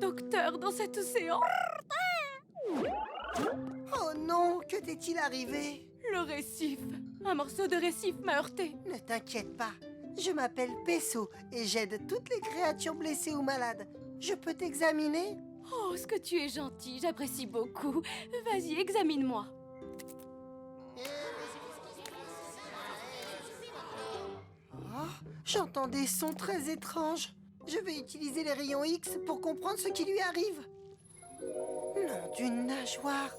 docteur dans cet océan. Oh non, que t'est-il arrivé? Le récif. Un morceau de récif m'a heurté. Ne t'inquiète pas, je m'appelle Peso et j'aide toutes les créatures blessées ou malades. Je peux t'examiner? Oh, ce que tu es gentil, j'apprécie beaucoup. Vas-y, examine-moi. Oh, j'entends des sons très étranges. Je vais utiliser les rayons X pour comprendre ce qui lui arrive. Nom d'une nageoire!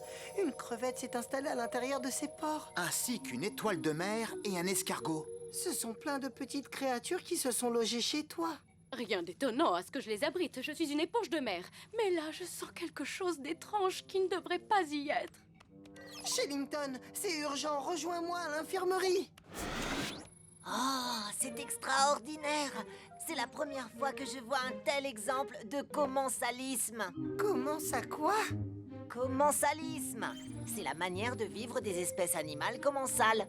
Une crevette s'est installée à l'intérieur de ses pores. Ainsi qu'une étoile de mer et un escargot. Ce sont plein de petites créatures qui se sont logées chez toi. Rien d'étonnant à ce que je les abrite. Je suis une éponge de mer. Mais là, je sens quelque chose d'étrange qui ne devrait pas y être. Shellington, c'est urgent, rejoins-moi à l'infirmerie. Oh, c'est extraordinaire! C'est la première fois que je vois un tel exemple de commensalisme. Comment ça quoi? Commensalisme, c'est la manière de vivre des espèces animales commensales.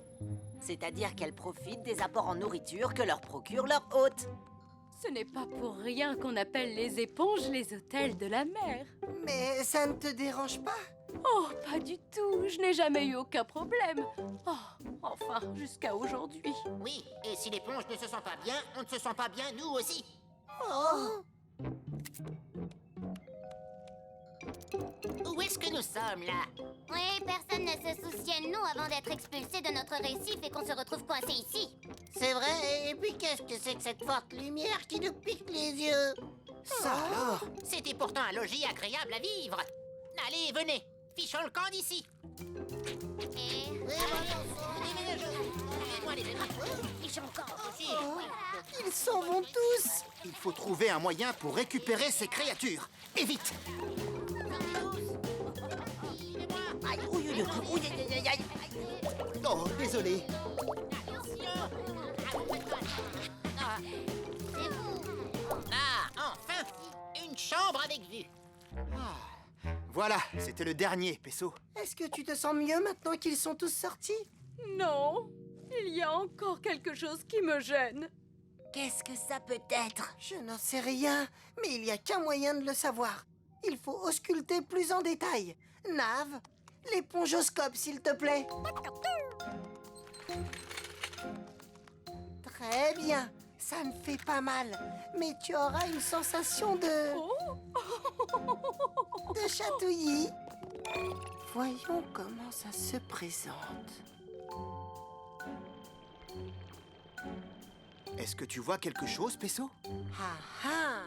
C'est-à-dire qu'elles profitent des apports en nourriture que leur procure leur hôte. Ce n'est pas pour rien qu'on appelle les éponges les hôtels de la mer. Mais ça ne te dérange pas? Oh, pas du tout. Je n'ai jamais eu aucun problème. Oh, enfin, jusqu'à aujourd'hui. Oui, et si l'éponge ne se sent pas bien, on ne se sent pas bien nous aussi. Oh! Où est-ce que nous sommes, là? Oui, personne ne se souciait de nous avant d'être expulsés de notre récif et qu'on se retrouve coincés ici. C'est vrai, et puis qu'est-ce que c'est que cette forte lumière qui nous pique les yeux? Ça alors? C'était pourtant un logis agréable à vivre. Allez, venez, fichons le camp d'ici. Et... Fichons le camp aussi. Ils s'en vont tous! Il faut trouver un moyen pour récupérer ces créatures. Et vite! Aïe, ouïe, ouïe, ouïe, aïe, aïe, aïe. Oh, désolé. Ah, enfin, une chambre avec vue. Voilà, c'était le dernier, Peso. Est-ce que tu te sens mieux maintenant qu'ils sont tous sortis? Non, il y a encore quelque chose qui me gêne. Qu'est-ce que ça peut être? Je n'en sais rien, mais il n'y a qu'un moyen de le savoir. Il faut ausculter plus en détail. Nav, l'épongioscope, s'il te plaît. Très bien, ça ne fait pas mal. Mais tu auras une sensation de chatouillis. Voyons comment ça se présente. Est-ce que tu vois quelque chose, Peso? Ah ah!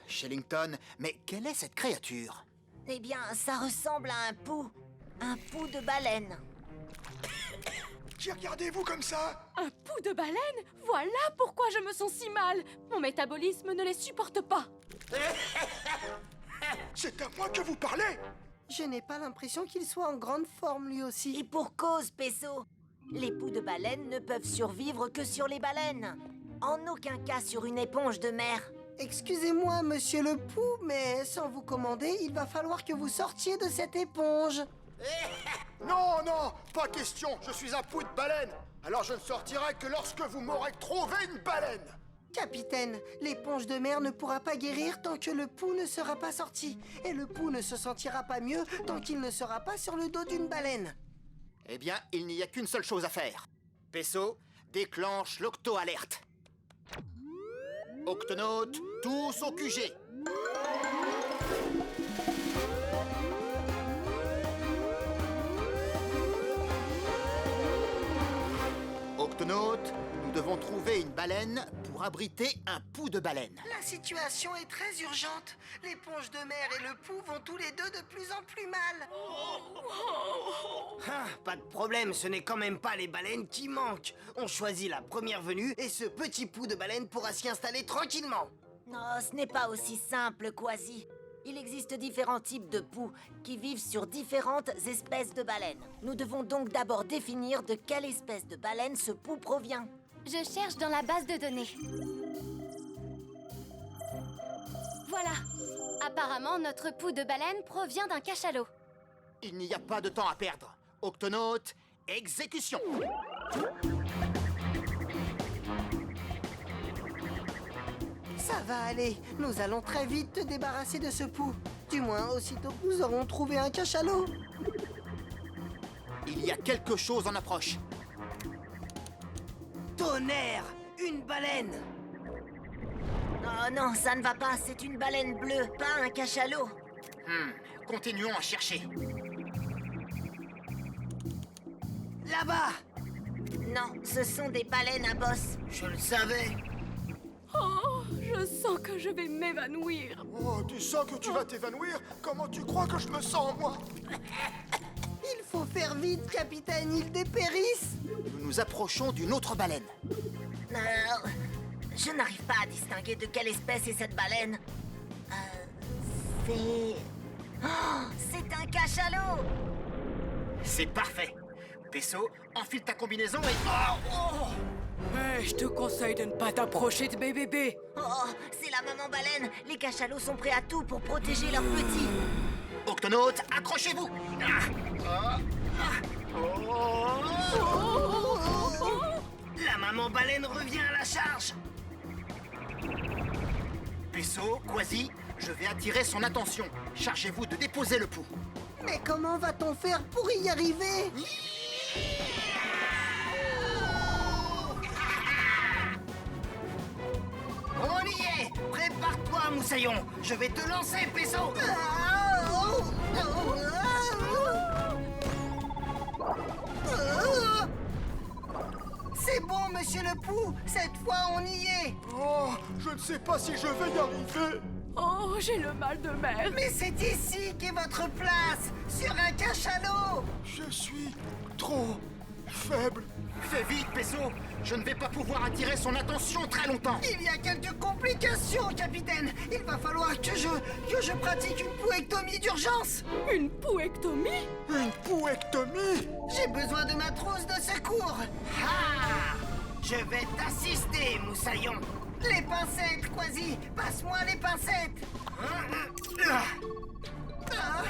Shellington, mais quelle est cette créature? Eh bien, ça ressemble à un pou de baleine. Qui regardez-vous comme ça? Un pou de baleine? Voilà pourquoi je me sens si mal. Mon métabolisme ne les supporte pas. C'est à moi que vous parlez? Je n'ai pas l'impression qu'il soit en grande forme lui Et aussi. pour cause, Peso. Les poux de baleine ne peuvent survivre que sur les baleines. En aucun cas sur une éponge de mer. Excusez-moi, monsieur le pou, mais sans vous commander, il va falloir que vous sortiez de cette éponge. Non, non, pas question, je suis un pou de baleine. Alors je ne sortirai que lorsque vous m'aurez trouvé une baleine. Capitaine, l'éponge de mer ne pourra pas guérir tant que le pou ne sera pas sorti. Et le pou ne se sentira pas mieux tant qu'il ne sera pas sur le dos d'une baleine. Eh bien, il n'y a qu'une seule chose à faire. Peso, déclenche l'octo-alerte. Octonautes, tous au QG. Octonautes, nous devons trouver une baleine pour abriter un pou de baleine. La situation est très urgente. L'éponge de mer et le pou vont tous les deux de plus en plus mal. Ah, pas de problème, ce n'est quand même pas les baleines qui manquent. On choisit la première venue et ce petit pou de baleine pourra s'y installer tranquillement. Non, ce n'est pas aussi simple, Kwasi. Il existe différents types de poux qui vivent sur différentes espèces de baleines. Nous devons donc d'abord définir de quelle espèce de baleine ce pou provient. Je cherche dans la base de données. Voilà. Apparemment, notre pou de baleine provient d'un cachalot. Il n'y a pas de temps à perdre. Octonautes, exécution. Ça va aller. Nous allons très vite te débarrasser de ce pou. Du moins, aussitôt que nous aurons trouvé un cachalot. Il y a quelque chose en approche. Tonnerre! Une baleine! Oh non, ça ne va pas, c'est une baleine bleue, pas un cachalot. Continuons à chercher. Là-bas! Non, ce sont des baleines à bosse. Je le savais. Oh, je sens que je vais m'évanouir. Oh, tu sens que tu vas t'évanouir? Comment tu crois que je me sens, moi? Il faut faire vite, capitaine, il dépérisse. Nous nous approchons d'une autre baleine. Je n'arrive pas à distinguer de quelle espèce est cette baleine. C'est... Oh, c'est un cachalot! C'est parfait. Pesso, enfile ta combinaison et... Hey, je te conseille de ne pas t'approcher de mes bébés. Oh, c'est la maman baleine. Les cachalots sont prêts à tout pour protéger leurs petits. Octonautes, accrochez-vous. La maman baleine revient à la charge. Pesso, Quasi, je vais attirer son attention. Chargez-vous de déposer le pou. Mais comment va-t-on faire pour y arriver? On y est! Prépare-toi, Moussaillon! Je vais te lancer, Pesso! C'est bon, monsieur le pou. Cette fois, on y est. Oh, je ne sais pas si je vais y arriver. Oh, j'ai le mal de mer. Mais c'est ici qu'est votre place, sur un cachalot. Je suis trop faible. Fais vite, Pesso. Je ne vais pas pouvoir attirer son attention très longtemps. Il y a quelques complications, capitaine. Il va falloir que je pratique une pouectomie d'urgence. Une pouectomie? Une pouectomie? J'ai besoin de ma trousse de secours. Ah! Je vais t'assister, Moussaillon! Les pincettes, Quasi. Passe-moi les pincettes. Ah,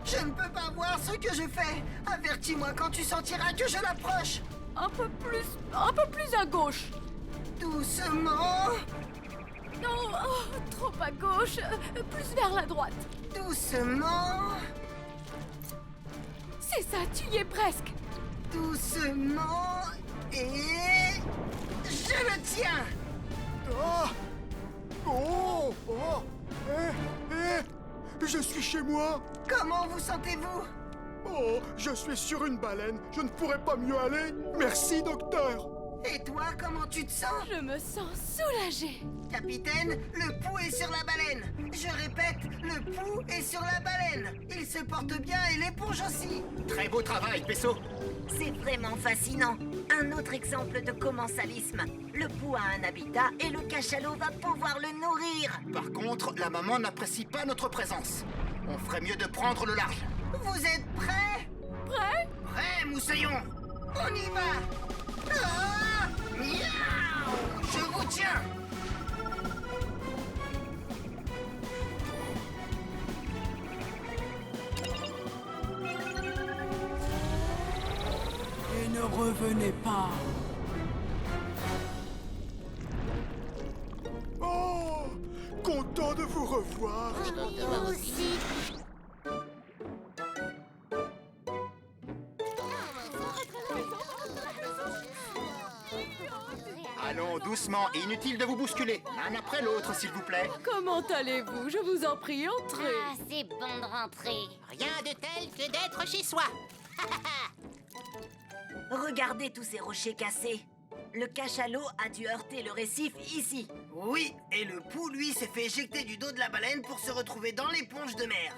je ne peux pas voir ce que je fais. Avertis-moi quand tu sentiras que je l'approche. Un peu plus à gauche. Doucement, Non, oh, trop à gauche. Plus vers la droite. doucement, C'est ça, tu y es presque. doucement, et je le tiens. Ah! Oh! Oh! Je suis chez moi! Comment vous sentez-vous? Oh! Je suis sur une baleine! Je ne pourrais pas mieux aller! Merci, docteur! Et toi, comment tu te sens? Je me sens soulagée. Capitaine, le pou est sur la baleine. Je répète, le pou est sur la baleine. Il se porte bien et l'éponge aussi. Très beau travail, Pesso. C'est vraiment fascinant. Un autre exemple de commensalisme. Le pou a un habitat et le cachalot va pouvoir le nourrir. Par contre, la maman n'apprécie pas notre présence. On ferait mieux de prendre le large. Vous êtes prêts? Prêt? Prêt, Moussaillon! On y va. Ah! Miaou! Je vous tiens! Et ne revenez pas. Oh! Content de vous revoir! Moi aussi. Allons doucement, et inutile de vous bousculer. L'un après l'autre, s'il vous plaît. Comment allez-vous? Je vous en prie, entrez. Ah, c'est bon de rentrer. Rien de tel que d'être chez soi. Regardez tous ces rochers cassés. Le cachalot a dû heurter le récif ici. Oui, et le pou, lui, s'est fait éjecter du dos de la baleine pour se retrouver dans l'éponge de mer.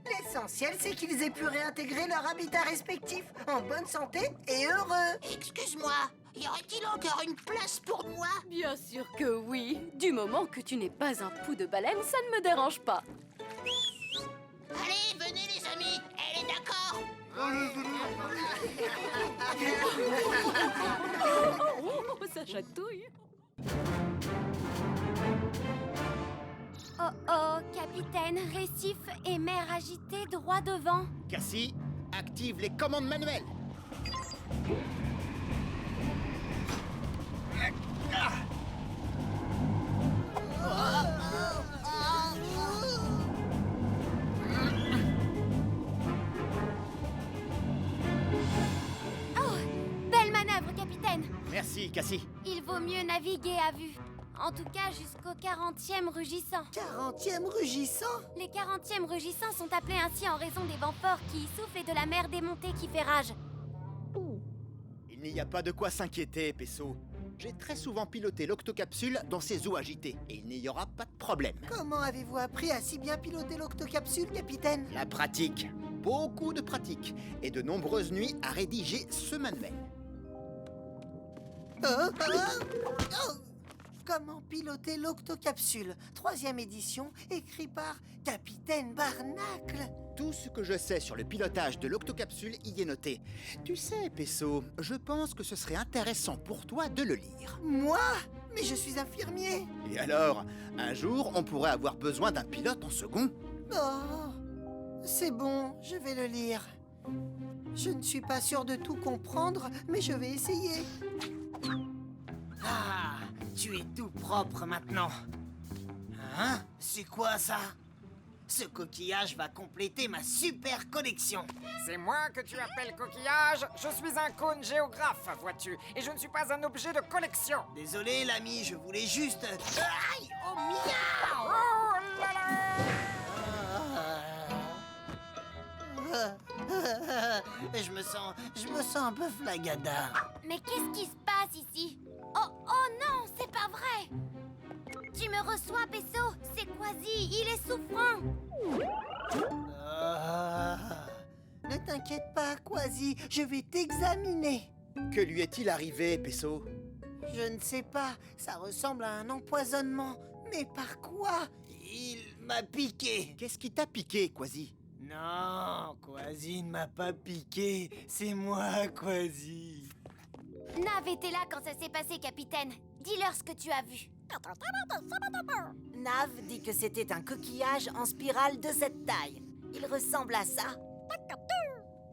L'essentiel, c'est qu'ils aient pu réintégrer leur habitat respectif en bonne santé et heureux. Excuse-moi, y aurait-il encore une place pour moi? Bien sûr que oui. Du moment que tu n'es pas un pou de baleine, ça ne me dérange pas. Allez, venez les amis, elle est d'accord. Oh, ça chatouille. Oh oh, capitaine, récif et mer agitée droit devant. Cassie, active les commandes manuelles. Ah! Cassie? Il vaut mieux naviguer à vue. En tout cas, jusqu'au 40e rugissant. 40e rugissant? Les 40e rugissants sont appelés ainsi en raison des vents forts qui y soufflent et de la mer démontée qui fait rage. Il n'y a pas de quoi s'inquiéter, Pesso. J'ai très souvent piloté l'octocapsule dans ces eaux agitées, et il n'y aura pas de problème. Comment avez-vous appris à si bien piloter l'octocapsule, capitaine? La pratique, beaucoup de pratique, et de nombreuses nuits à rédiger ce manuel. Comment piloter l'octocapsule? 3e édition, écrit par Capitaine Barnacle. Tout ce que je sais sur le pilotage de l'octocapsule y est noté. Tu sais, Pesso, je pense que ce serait intéressant pour toi de le lire. Moi? Mais je suis infirmier. Et alors, un jour, on pourrait avoir besoin d'un pilote en second. Oh, c'est bon, je vais le lire. Je ne suis pas sûr de tout comprendre, mais je vais essayer. Ah, tu es tout propre maintenant. Hein? C'est quoi ça? Ce coquillage va compléter ma super collection. C'est moi que tu appelles coquillage? Je suis un cône géographe, vois-tu, et je ne suis pas un objet de collection. Désolé, l'ami, je voulais juste... Aïe! Oh, miaou! Oh là là! Je me sens un peu flagada. Mais qu'est-ce qui se passe ici? Oh non, c'est pas vrai! Tu me reçois, Pesso? C'est Quasi, il est souffrant! Ne t'inquiète pas, Quasi, je vais t'examiner. Que lui est-il arrivé, Pesso? Je ne sais pas, ça ressemble à un empoisonnement. Mais par quoi? Il m'a piqué. Qu'est-ce qui t'a piqué, Quasi? Non, Quasi ne m'a pas piqué. C'est moi, Quasi. Nav était là quand ça s'est passé, capitaine. Dis-leur ce que tu as vu. Nav dit que c'était un coquillage en spirale de cette taille. Il ressemble à ça.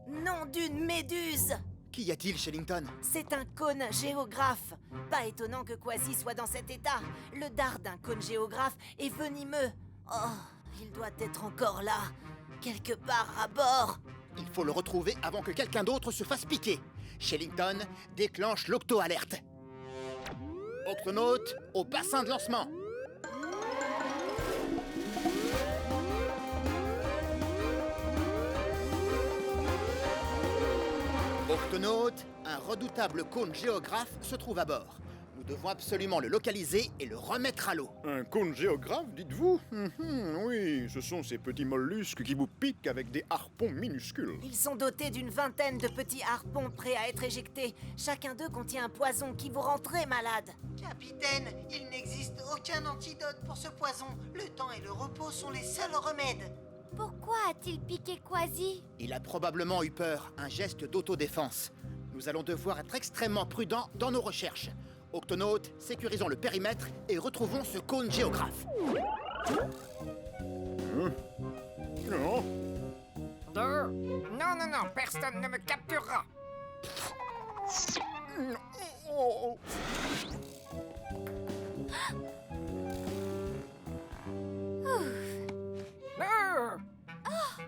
Nom d'une méduse! Qu'y a-t-il, Shellington? C'est un cône géographe. Pas étonnant que Quasi soit dans cet état. Le dard d'un cône géographe est venimeux. Oh, il doit être encore là, quelque part à bord. Il faut le retrouver avant que quelqu'un d'autre se fasse piquer. Shellington, déclenche l'octo-alerte. Octonaute, au bassin de lancement. Octonaute, un redoutable cône géographe se trouve à bord. Nous devons absolument le localiser et le remettre à l'eau. Un cône géographe, dites-vous? Oui, ce sont ces petits mollusques qui vous piquent avec des harpons minuscules. Ils sont dotés d'une vingtaine de petits harpons prêts à être éjectés. Chacun d'eux contient un poison qui vous rend très malade. Capitaine, il n'existe aucun antidote pour ce poison. Le temps et le repos sont les seuls remèdes. Pourquoi a-t-il piqué Quasi? Il a probablement eu peur, un geste d'autodéfense. Nous allons devoir être extrêmement prudents dans nos recherches. Octonautes, sécurisons le périmètre et retrouvons ce cône géographe. Non. Non, personne ne me capturera.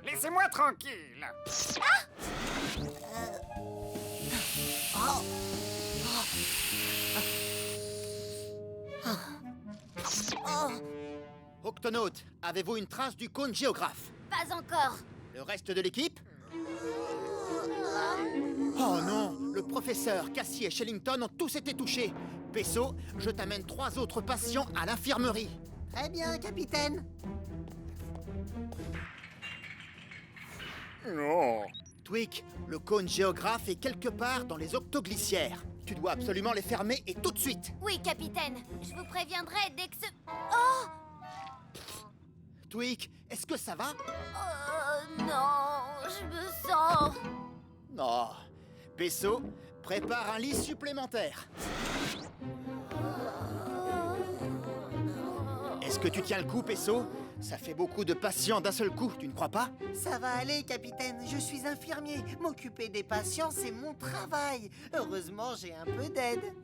Laissez-moi tranquille. Octonautes, avez-vous une trace du cône géographe? Pas encore. Le reste de l'équipe? Oh non! Le professeur, Cassie et Shellington ont tous été touchés. Pesso, je t'amène 3 autres patients à l'infirmerie. Très bien, capitaine. Non. Tweak, le cône géographe est quelque part dans les octoglissières. Tu dois absolument les fermer et tout de suite. Oui, capitaine. Je vous préviendrai dès que ce... Oh! Tweak, est-ce que ça va? Non, je me sens... Non. Pesso, prépare un lit supplémentaire. Est-ce que tu tiens le coup, Pesso? Ça fait beaucoup de patients d'un seul coup, tu ne crois pas? Ça va aller, capitaine. Je suis infirmier. M'occuper des patients, c'est mon travail. Heureusement, j'ai un peu d'aide.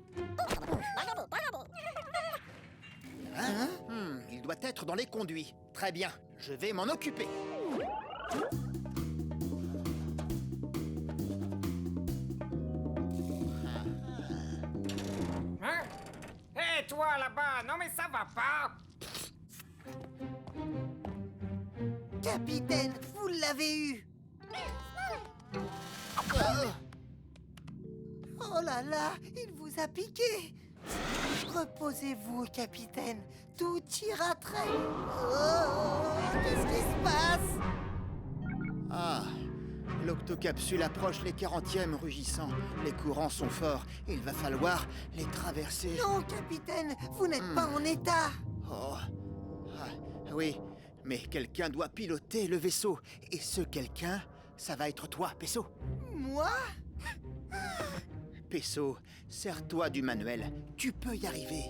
Hein? Il doit être dans les conduits. Très bien, je vais m'en occuper. toi là-bas. Non mais ça va pas. Capitaine, vous l'avez eu. Oh là là, il vous a piqué. Reposez-vous, capitaine. Tout ira très... qu'est-ce qui se passe? Ah, l'octocapsule approche les 40e rugissants. Les courants sont forts. Il va falloir les traverser. Non, capitaine, vous n'êtes pas en état. Oh. Ah, oui, mais quelqu'un doit piloter le vaisseau. Et ce quelqu'un, ça va être toi, Pesso. Moi? Pesso, sers-toi du manuel. Tu peux y arriver.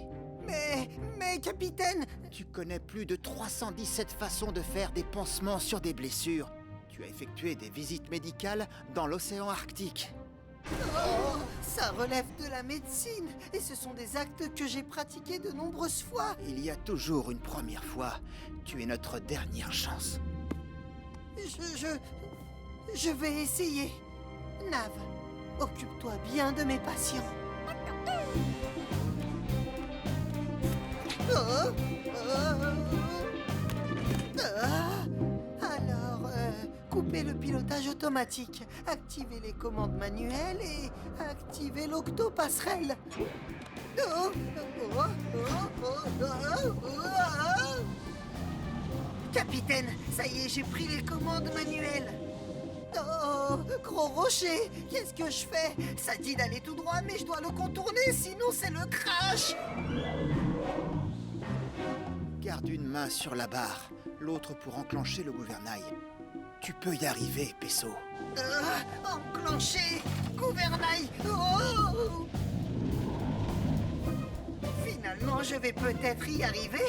Mais, capitaine... Tu connais plus de 317 façons de faire des pansements sur des blessures. Tu as effectué des visites médicales dans l'océan Arctique. Oh, ça relève de la médecine. Et ce sont des actes que j'ai pratiqués de nombreuses fois. Il y a toujours une première fois. Tu es notre dernière chance. Je vais essayer. Nav, occupe-toi bien de mes patients. Alors, coupez le pilotage automatique, activez les commandes manuelles et activez l'octopasserelle. Capitaine, ça y est, j'ai pris les commandes manuelles. Oh, gros rocher, qu'est-ce que je fais? Ça dit d'aller tout droit, mais je dois le contourner, sinon c'est le crash. Garde une main sur la barre, l'autre pour enclencher le gouvernail. Tu peux y arriver, Pesso. Enclencher gouvernail. Oh! Finalement, je vais peut-être y arriver.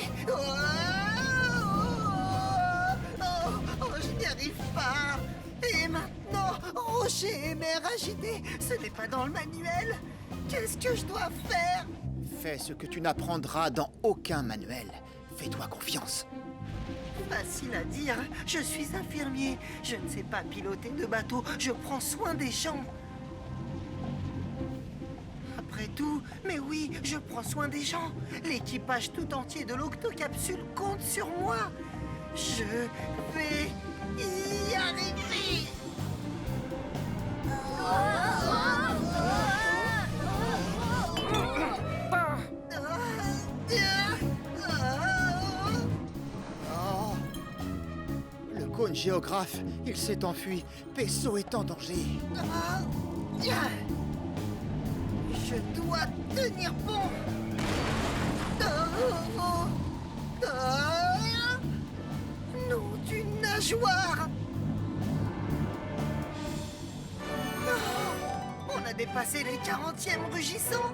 Je n'y arrive pas. Et maintenant, rocher et mer agités, ce n'est pas dans le manuel. Qu'est-ce que je dois faire? Fais ce que tu n'apprendras dans aucun manuel. Fais-toi confiance. Facile à dire, je suis infirmier. Je ne sais pas piloter de bateau, je prends soin des gens. Après tout, mais oui, je prends soin des gens. L'équipage tout entier de l'octocapsule compte sur moi. Je vais y arriver. Oh. Le cône géographe, il s'est enfui. Pesso est en danger. Je dois tenir bon. Nom d'une nageoire. On a dépassé les 40e rugissants.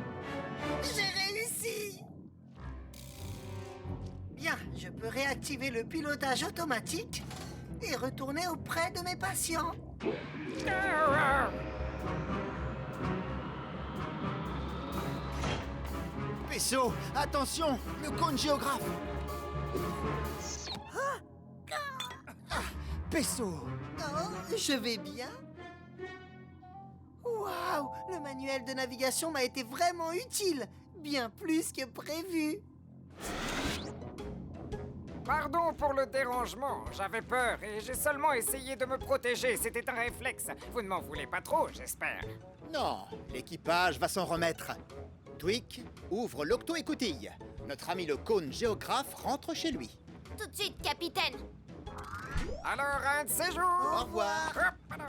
J'ai réussi. Bien, je peux réactiver le pilotage automatique et retourner auprès de mes patients. Pesso, attention, le cône géographe. Pesso. Oh, je vais bien. Waouh, le manuel de navigation m'a été vraiment utile. Bien plus que prévu. Pardon pour le dérangement, j'avais peur et j'ai seulement essayé de me protéger, c'était un réflexe. Vous ne m'en voulez pas trop, j'espère. Non, l'équipage va s'en remettre. Tweak, ouvre l'octo-écoutille. Notre ami le cône géographe rentre chez lui. Tout de suite, capitaine. Alors, un de ces jours. Au revoir. Hop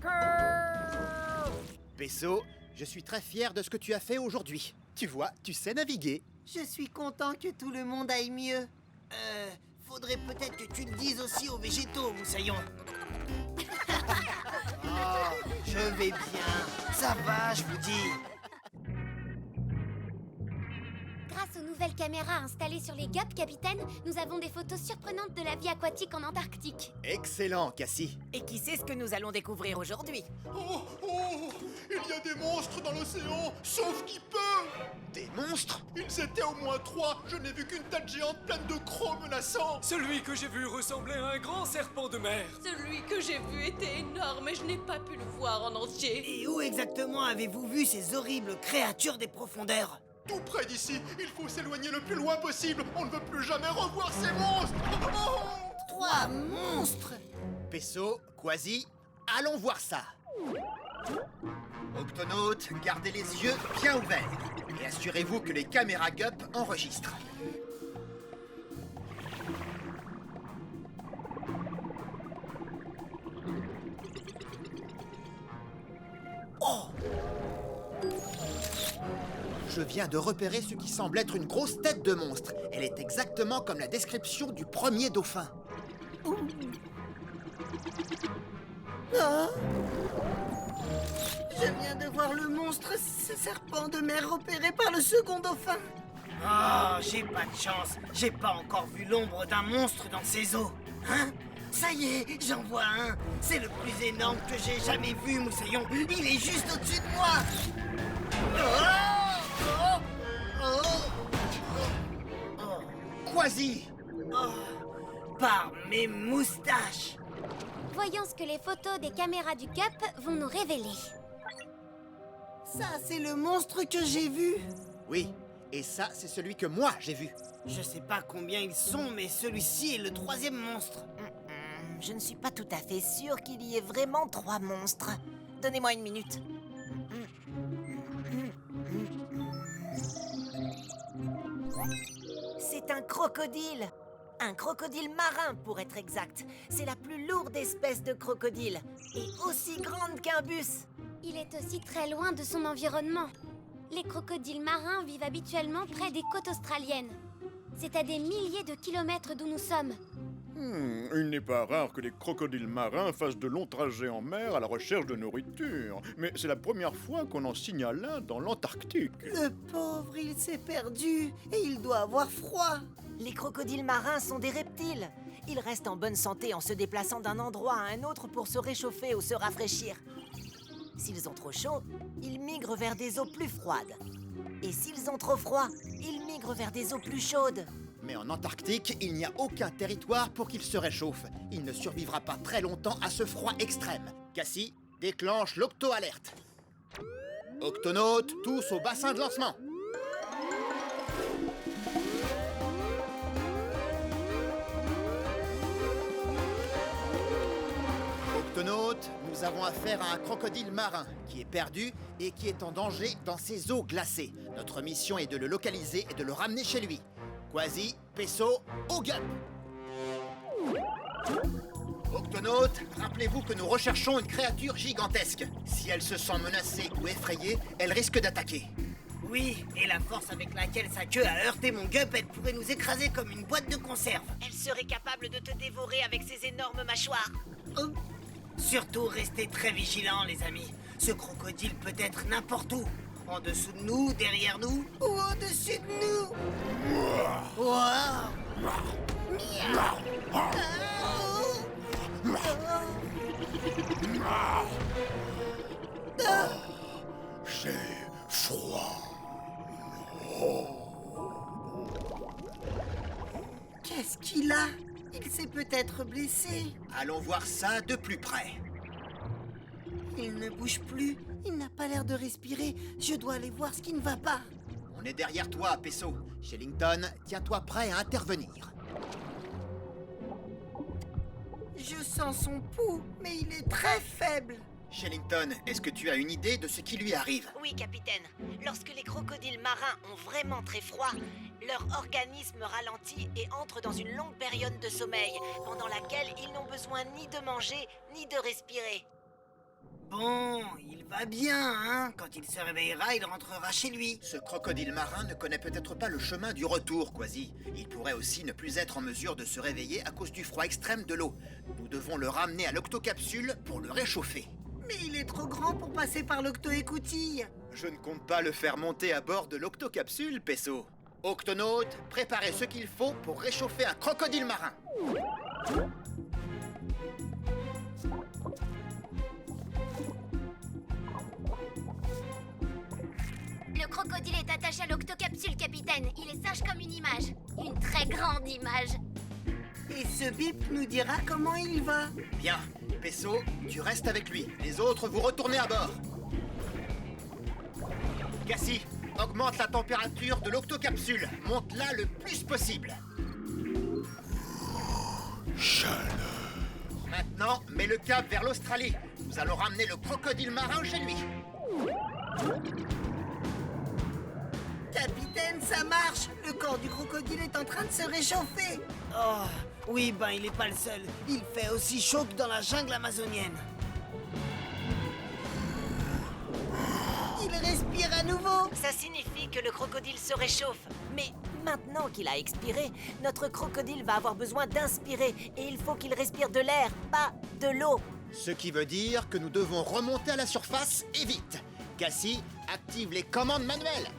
là. Pesso, je suis très fier de ce que tu as fait aujourd'hui. Tu vois, tu sais naviguer. Je suis content que tout le monde aille mieux. Faudrait peut-être que tu le dises aussi aux végétaux, Moussaillon. Je vais bien. Ça va, je vous dis. Grâce aux nouvelles caméras installées sur les GUP, capitaine, nous avons des photos surprenantes de la vie aquatique en Antarctique. Excellent, Cassie. Et qui sait ce que nous allons découvrir aujourd'hui? Oh, il y a des monstres dans l'océan, sauf qui peut. Des monstres? Ils étaient au moins 3, je n'ai vu qu'une tête géante pleine de crocs menaçants. Celui que j'ai vu ressemblait à un grand serpent de mer. Celui que j'ai vu était énorme et je n'ai pas pu le voir en entier. Et où exactement avez-vous vu ces horribles créatures des profondeurs? tout près d'ici. Il faut s'éloigner le plus loin possible. On ne veut plus jamais revoir ces monstres. Oh 3 monstres! Peso, Quasi, allons voir ça. Octonautes, gardez les yeux bien ouverts et assurez-vous que les caméras GUP enregistrent. Oh! Je viens de repérer ce qui semble être une grosse tête de monstre. Elle est exactement comme la description du premier dauphin. Ah! Je viens de voir le monstre, ce serpent de mer repéré par le second dauphin. Oh, j'ai pas de chance. J'ai pas encore vu l'ombre d'un monstre dans ces eaux. Hein? Ça y est, j'en vois un. C'est le plus énorme que j'ai jamais vu, Moussaillon. Il est juste au-dessus de moi. Quasi! Oh, par mes moustaches. Voyons ce que les photos des caméras du CUP vont nous révéler. Ça, c'est le monstre que j'ai vu. Oui, et ça, c'est celui que moi j'ai vu. Je sais pas combien ils sont, mais celui-ci est le 3e monstre. Je ne suis pas tout à fait sûre qu'il y ait vraiment 3 monstres. Donnez-moi une minute. C'est un crocodile. Un crocodile marin, pour être exact. C'est la plus lourde espèce de crocodile. Et aussi grande qu'un bus. Il est aussi très loin de son environnement. Les crocodiles marins vivent habituellement près des côtes australiennes. C'est à des milliers de kilomètres d'où nous sommes. Il n'est pas rare que les crocodiles marins fassent de longs trajets en mer à la recherche de nourriture. Mais c'est la première fois qu'on en signale un dans l'Antarctique. Le pauvre, il s'est perdu et il doit avoir froid. Les crocodiles marins sont des reptiles. Ils restent en bonne santé en se déplaçant d'un endroit à un autre pour se réchauffer ou se rafraîchir. S'ils ont trop chaud, ils migrent vers des eaux plus froides. Et s'ils ont trop froid, ils migrent vers des eaux plus chaudes. Mais en Antarctique, il n'y a aucun territoire pour qu'il se réchauffe. Il ne survivra pas très longtemps à ce froid extrême. Cassie, déclenche l'octo-alerte. Octonautes, tous au bassin de lancement. Octonautes, nous avons affaire à un crocodile marin qui est perdu et qui est en danger dans ces eaux glacées. Notre mission est de le localiser et de le ramener chez lui. Quasi, Peso, au GUP! Octonautes, rappelez-vous que nous recherchons une créature gigantesque. Si elle se sent menacée ou effrayée, elle risque d'attaquer. Oui, et la force avec laquelle sa queue a heurté mon GUP, elle pourrait nous écraser comme une boîte de conserve. Elle serait capable de te dévorer avec ses énormes mâchoires. Surtout, restez très vigilants, les amis. Ce crocodile peut être n'importe où. En dessous de nous, derrière nous. Ou au-dessus de nous. J'ai froid. Qu'est-ce qu'il a? Il s'est peut-être blessé. Allons voir ça de plus près. Il ne bouge plus. Il n'a pas l'air de respirer. Je dois aller voir ce qui ne va pas. On est derrière toi, Peso. Shellington, tiens-toi prêt à intervenir. Je sens son pouls, mais il est très faible. Shellington, est-ce que tu as une idée de ce qui lui arrive? Oui, capitaine. Lorsque les crocodiles marins ont vraiment très froid, leur organisme ralentit et entre dans une longue période de sommeil, pendant laquelle ils n'ont besoin ni de manger, ni de respirer. Bon, il va bien, hein? Quand il se réveillera, il rentrera chez lui. Ce crocodile marin ne connaît peut-être pas le chemin du retour, Quasi. Il pourrait aussi ne plus être en mesure de se réveiller à cause du froid extrême de l'eau. Nous devons le ramener à l'octocapsule pour le réchauffer. Mais il est trop grand pour passer par l'octo-écoutille. Je ne compte pas le faire monter à bord de l'octocapsule, Peso. Octonautes, préparez ce qu'il faut pour réchauffer un crocodile marin. Le crocodile est attaché à l'octocapsule, capitaine. Il est sage comme une image. Une très grande image. Et ce bip nous dira comment il va. Bien, Peso, tu restes avec lui. Les autres, vous retournez à bord. Cassie, augmente la température de l'octocapsule. Monte-la le plus possible. Chaleur. Maintenant, mets le cap vers l'Australie. Nous allons ramener le crocodile marin chez lui. Capitaine, ça marche. Le corps du crocodile est en train de se réchauffer. Oh, oui, ben il est pas le seul. Il fait aussi chaud que dans la jungle amazonienne. Il respire à nouveau. Ça signifie que le crocodile se réchauffe. Mais maintenant qu'il a expiré, notre crocodile va avoir besoin d'inspirer. Et il faut qu'il respire de l'air, pas de l'eau. Ce qui veut dire que nous devons remonter à la surface et vite. Cassie, active les commandes manuelles.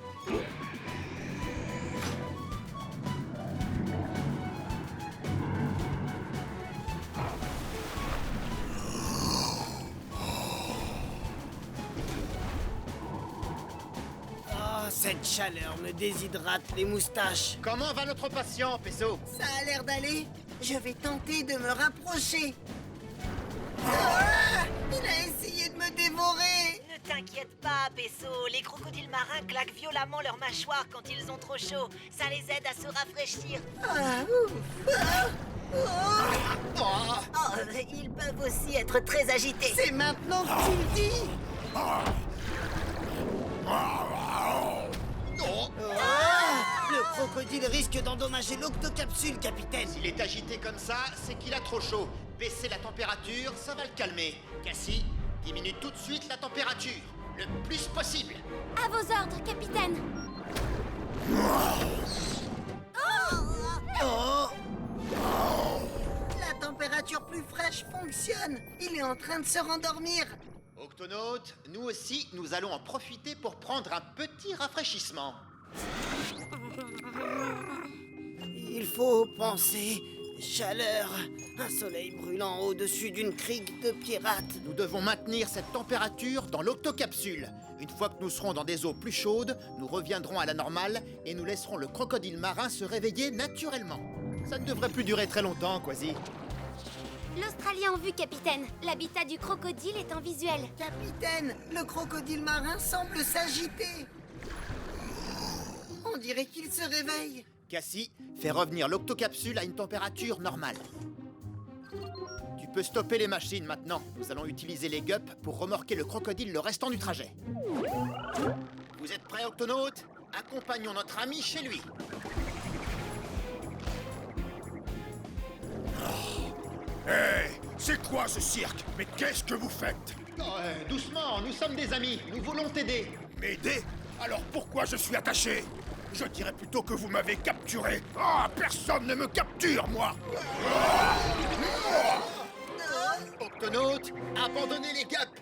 Oh, cette chaleur me déshydrate les moustaches. Comment va notre patient, Peso? Ça a l'air d'aller. Je vais tenter de me rapprocher. Ah! Il a essayé de me dévorer. Ne t'inquiète pas, Peso. Les crocodiles marins claquent violemment leurs mâchoires quand ils ont trop chaud. Ça les aide à se rafraîchir. Ah, ouf. Ah, oh. Oh, ils peuvent aussi être très agités. C'est maintenant que tu le dis. Le crocodile risque d'endommager l'octocapsule, capitaine. S'il est agité comme ça, c'est qu'il a trop chaud. Baisser la température, ça va le calmer. Cassie, diminue tout de suite la température. Le plus possible. À vos ordres, capitaine. La température plus fraîche fonctionne. Il est en train de se rendormir. Octonautes, nous aussi, nous allons en profiter pour prendre un petit rafraîchissement. Il faut penser chaleur, un soleil brûlant au-dessus d'une crique de pirates. Nous devons maintenir cette température dans l'octocapsule. Une fois que nous serons dans des eaux plus chaudes, nous reviendrons à la normale et nous laisserons le crocodile marin se réveiller naturellement. Ça ne devrait plus durer très longtemps, Quasi. L'Australie en vue, capitaine. L'habitat du crocodile est en visuel. Capitaine, le crocodile marin semble s'agiter. On dirait qu'il se réveille. Cassie, fais revenir l'octocapsule à une température normale. Tu peux stopper les machines maintenant. Nous allons utiliser les gups pour remorquer le crocodile le restant du trajet. Vous êtes prêts, Octonautes? Accompagnons notre ami chez lui. Hé, c'est quoi ce cirque? Mais qu'est-ce que vous faites? Doucement, nous sommes des amis. Nous voulons t'aider. M'aider? Alors pourquoi je suis attaché? Je dirais plutôt que vous m'avez capturé. Ah, personne ne me capture, moi! Octonautes, abandonnez les gups.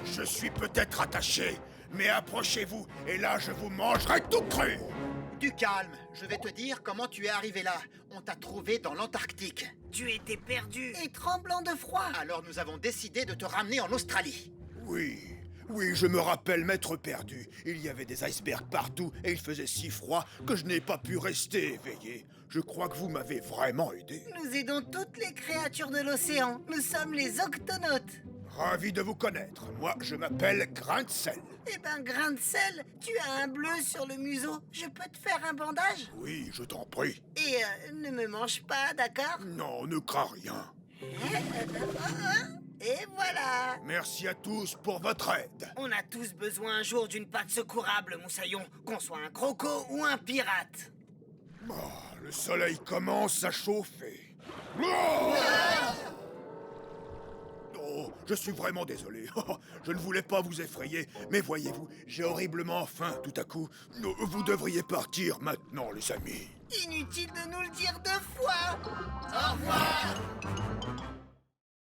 Je suis peut-être attaché, mais approchez-vous, et là je vous mangerai tout cru! Du calme, je vais te dire comment tu es arrivé là. On t'a trouvé dans l'Antarctique. Tu étais perdu. Et tremblant de froid. Alors nous avons décidé de te ramener en Australie. Oui, je me rappelle m'être perdu. Il y avait des icebergs partout et il faisait si froid que je n'ai pas pu rester éveillé. Je crois que vous m'avez vraiment aidé. Nous aidons toutes les créatures de l'océan. Nous sommes les octonautes. Ravi de vous connaître. Moi, je m'appelle Grain de sel. Eh ben, Grain de sel, tu as un bleu sur le museau. Je peux te faire un bandage? Oui, je t'en prie. Et ne me mange pas, d'accord? Non, ne crains rien. Et voilà. Merci à tous pour votre aide. On a tous besoin un jour d'une patte secourable, Moussaillon, qu'on soit un croco ou un pirate. Le soleil commence à chauffer. Oh, je suis vraiment désolé. Je ne voulais pas vous effrayer, mais voyez-vous, j'ai horriblement faim tout à coup. Vous devriez partir maintenant, les amis. Inutile de nous le dire 2 fois. Au revoir.